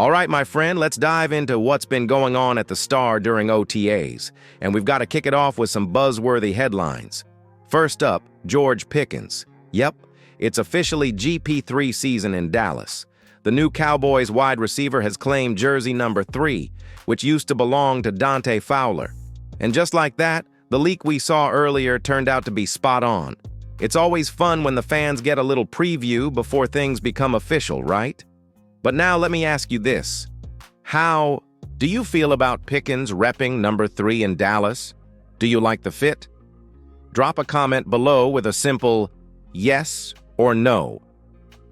All right, my friend, let's dive into what's been going on at the Star during OTAs, and we've got to kick it off with some buzzworthy headlines. First up, George Pickens. Yep, it's officially GP3 season in Dallas. The new Cowboys wide receiver has claimed jersey number 3, which used to belong to Dante Fowler. And just like that, the leak we saw earlier turned out to be spot on. It's always fun when the fans get a little preview before things become official, right? But now let me ask you this. How do you feel about Pickens repping number 3 in Dallas? Do you like the fit? Drop a comment below with a simple yes or no.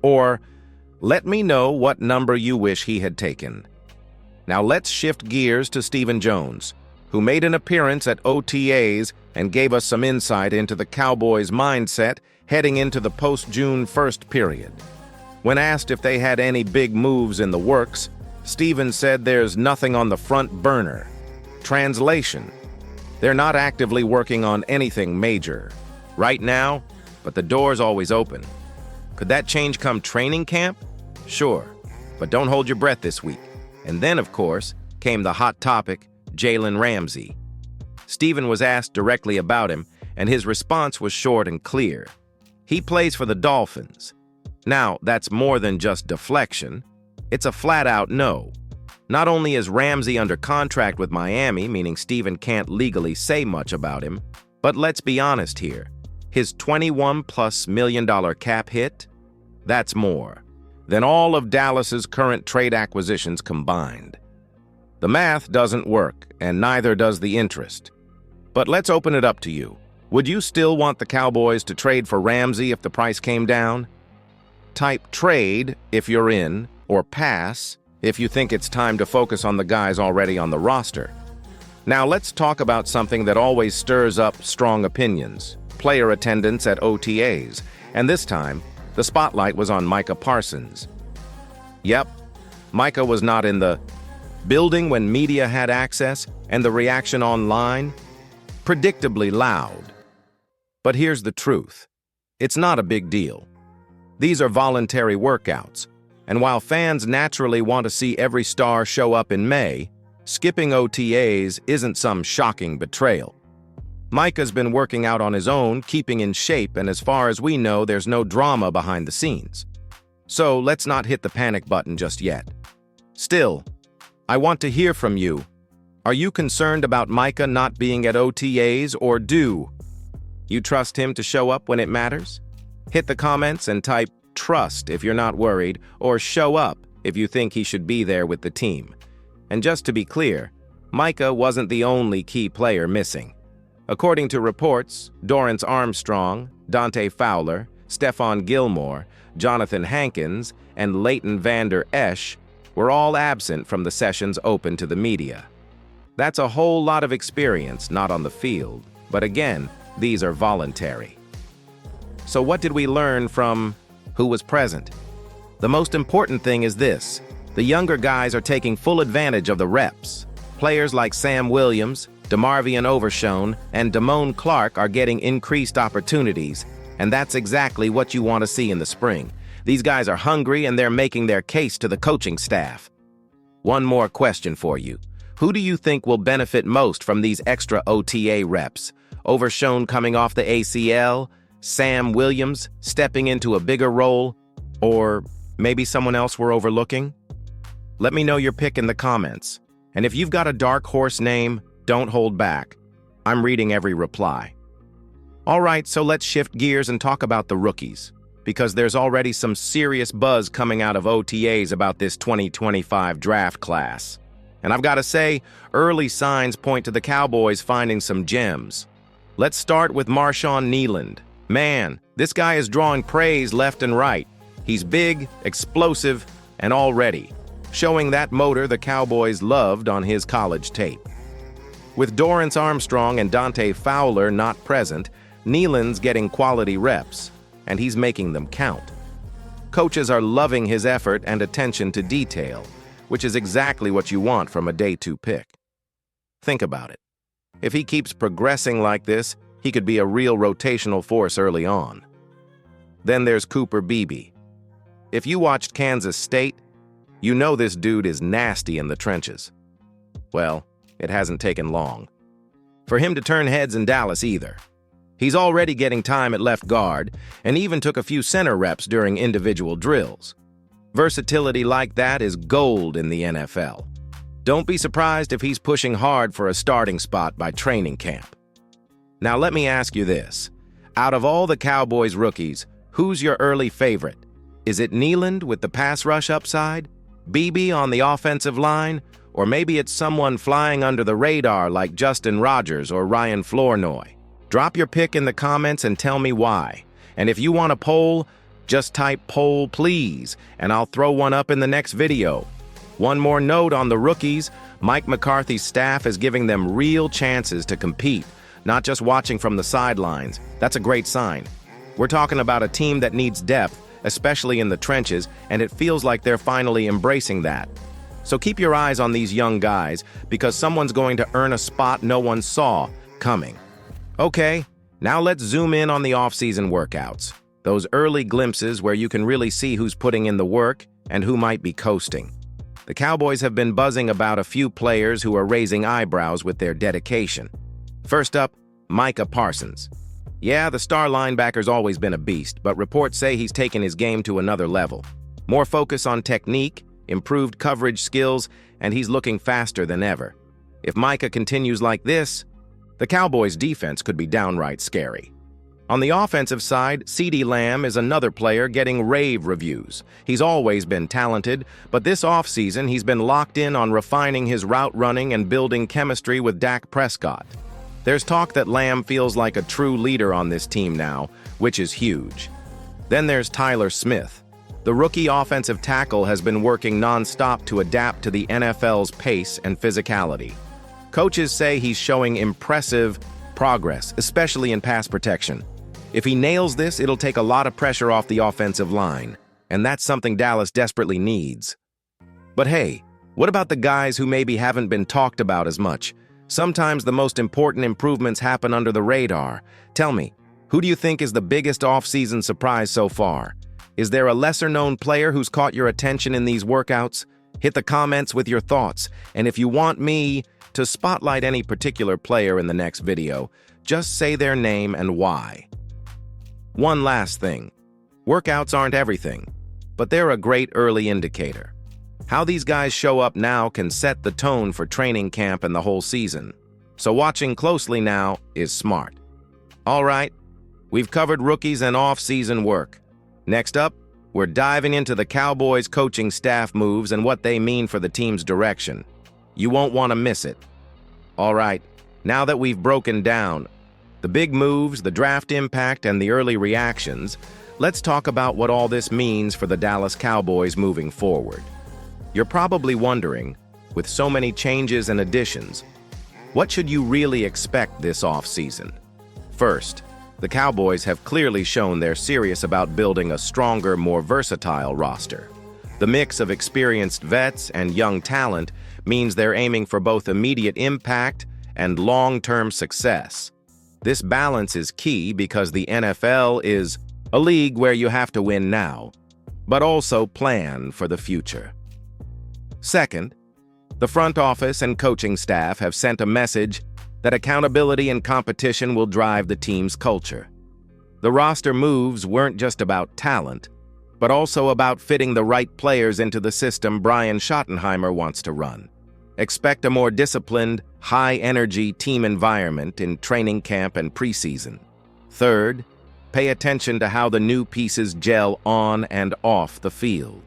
Or let me know what number you wish he had taken. Now let's shift gears to Stephen Jones, who made an appearance at OTAs and gave us some insight into the Cowboys' mindset heading into the post-June 1st period. When asked if they had any big moves in the works, Stephen said there's nothing on the front burner. Translation: they're not actively working on anything major right now, but the door's always open. Could that change come training camp? Sure, but don't hold your breath this week. And then, of course, came the hot topic, Jalen Ramsey. Stephen was asked directly about him, and his response was short and clear. He plays for the Dolphins. Now, that's more than just deflection. It's a flat-out no. Not only is Ramsey under contract with Miami, meaning Stephen can't legally say much about him, but let's be honest here. His $21+ million cap hit? That's more than all of Dallas's current trade acquisitions combined. The math doesn't work, and neither does the interest. But let's open it up to you. Would you still want the Cowboys to trade for Ramsey if the price came down? Type trade if you're in, or pass if you think it's time to focus on the guys already on the roster. Now let's talk about something that always stirs up strong opinions: player attendance at OTAs. And this time, the spotlight was on Micah Parsons. Yep, Micah was not in the building when media had access, and the reaction online? Predictably loud. But here's the truth. It's not a big deal. These are voluntary workouts, and while fans naturally want to see every star show up in May, skipping OTAs isn't some shocking betrayal. Micah's been working out on his own, keeping in shape, and as far as we know, there's no drama behind the scenes. So let's not hit the panic button just yet. Still, I want to hear from you. Are you concerned about Micah not being at OTAs, or do you trust him to show up when it matters? Hit the comments and type trust if you're not worried, or show up if you think he should be there with the team. And just to be clear, Micah wasn't the only key player missing. According to reports, Dorrance Armstrong, Dante Fowler, Stephon Gilmore, Jonathan Hankins, and Leighton Vander Esch were all absent from the sessions open to the media. That's a whole lot of experience not on the field, but again, these are voluntary. So what did we learn from who was present? The most important thing is this: the younger guys are taking full advantage of the reps. Players like Sam Williams, DeMarvion Overshown, and Damone Clark are getting increased opportunities, and that's exactly what you want to see in the spring. These guys are hungry, and they're making their case to the coaching staff. One more question for you. Who do you think will benefit most from these extra OTA reps? Overshown coming off the ACL? Sam Williams stepping into a bigger role? Or maybe someone else we're overlooking? Let me know your pick in the comments. And if you've got a dark horse name, don't hold back. I'm reading every reply. All right, so let's shift gears and talk about the rookies, because there's already some serious buzz coming out of OTAs about this 2025 draft class. And I've got to say, early signs point to the Cowboys finding some gems. Let's start with Marshawn Kneeland. Man, this guy is drawing praise left and right. He's big, explosive, and already showing that motor the Cowboys loved on his college tape. With Dorrance Armstrong and Dante Fowler not present, Kneeland's getting quality reps, and he's making them count. Coaches are loving his effort and attention to detail, which is exactly what you want from a day 2 pick. Think about it. If he keeps progressing like this, he could be a real rotational force early on. Then there's Cooper Beebe. If you watched Kansas State, You know this dude is nasty in the trenches. Well, it hasn't taken long for him to turn heads in Dallas either. He's already getting time at left guard and even took a few center reps during individual drills. Versatility like that is gold in the NFL. Don't be surprised if he's pushing hard for a starting spot by training camp. Now let me ask you this. Out of all the Cowboys rookies, who's your early favorite? Is it Nealand with the pass rush upside? BB on the offensive line? Or maybe it's someone flying under the radar like Justin Rogers or Ryan Flournoy? Drop your pick in the comments and tell me why. And if you want a poll, just type poll please, and I'll throw one up in the next video. One more note on the rookies, Mike McCarthy's staff is giving them real chances to compete, not just watching from the sidelines. That's a great sign. We're talking about a team that needs depth, especially in the trenches, and it feels like they're finally embracing that. So keep your eyes on these young guys, because someone's going to earn a spot no one saw coming. Okay, now let's zoom in on the off-season workouts. Those early glimpses where you can really see who's putting in the work and who might be coasting. The Cowboys have been buzzing about a few players who are raising eyebrows with their dedication. First up, Micah Parsons. Yeah, the star linebacker's always been a beast, but reports say he's taken his game to another level. More focus on technique, improved coverage skills, and he's looking faster than ever. If Micah continues like this, the Cowboys' defense could be downright scary. On the offensive side, CeeDee Lamb is another player getting rave reviews. He's always been talented, but this offseason he's been locked in on refining his route running and building chemistry with Dak Prescott. There's talk that Lamb feels like a true leader on this team now, which is huge. Then there's Tyler Smith. The rookie offensive tackle has been working non-stop to adapt to the NFL's pace and physicality. Coaches say he's showing impressive progress, especially in pass protection. If he nails this, it'll take a lot of pressure off the offensive line, and that's something Dallas desperately needs. But hey, what about the guys who maybe haven't been talked about as much? Sometimes the most important improvements happen under the radar. Tell me, who do you think is the biggest off-season surprise so far? Is there a lesser-known player who's caught your attention in these workouts? Hit the comments with your thoughts, and if you want me to spotlight any particular player in the next video, just say their name and why. One last thing. Workouts aren't everything, but they're a great early indicator. How these guys show up now can set the tone for training camp and the whole season. So watching closely now is smart. All right, we've covered rookies and off-season work. Next up, we're diving into the Cowboys coaching staff moves and what they mean for the team's direction. You won't want to miss it. All right, now that we've broken down the big moves, the draft impact, and the early reactions, let's talk about what all this means for the Dallas Cowboys moving forward. You're probably wondering, with so many changes and additions, what should you really expect this offseason? First, the Cowboys have clearly shown they're serious about building a stronger, more versatile roster. The mix of experienced vets and young talent means they're aiming for both immediate impact and long-term success. This balance is key because the NFL is a league where you have to win now, but also plan for the future. Second, the front office and coaching staff have sent a message that accountability and competition will drive the team's culture. The roster moves weren't just about talent, but also about fitting the right players into the system Brian Schottenheimer wants to run. Expect a more disciplined, high-energy team environment in training camp and preseason. Third, pay attention to how the new pieces gel on and off the field.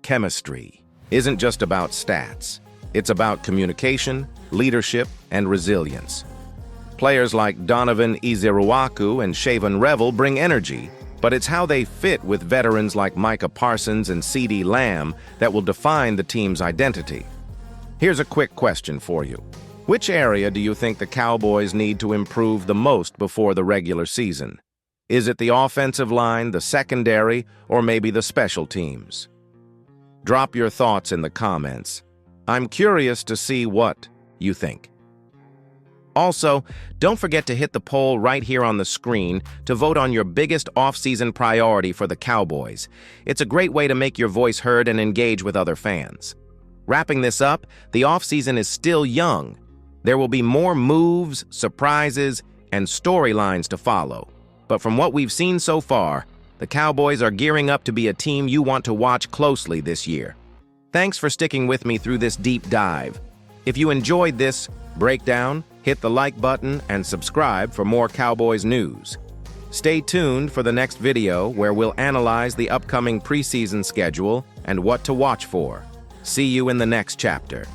Chemistry isn't just about stats. It's about communication, leadership, and resilience. Players like Donovan Iziruaku and Shaven Revel bring energy, but it's how they fit with veterans like Micah Parsons and CeeDee Lamb that will define the team's identity. Here's a quick question for you. Which area do you think the Cowboys need to improve the most before the regular season? Is it the offensive line, the secondary, or maybe the special teams? Drop your thoughts in the comments. I'm curious to see what you think. Also, don't forget to hit the poll right here on the screen to vote on your biggest off-season priority for the Cowboys. It's a great way to make your voice heard and engage with other fans. Wrapping this up, the off-season is still young. There will be more moves, surprises, and storylines to follow. But from what we've seen so far, the Cowboys are gearing up to be a team you want to watch closely this year. Thanks for sticking with me through this deep dive. If you enjoyed this breakdown, hit the like button and subscribe for more Cowboys news. Stay tuned for the next video where we'll analyze the upcoming preseason schedule and what to watch for. See you in the next chapter.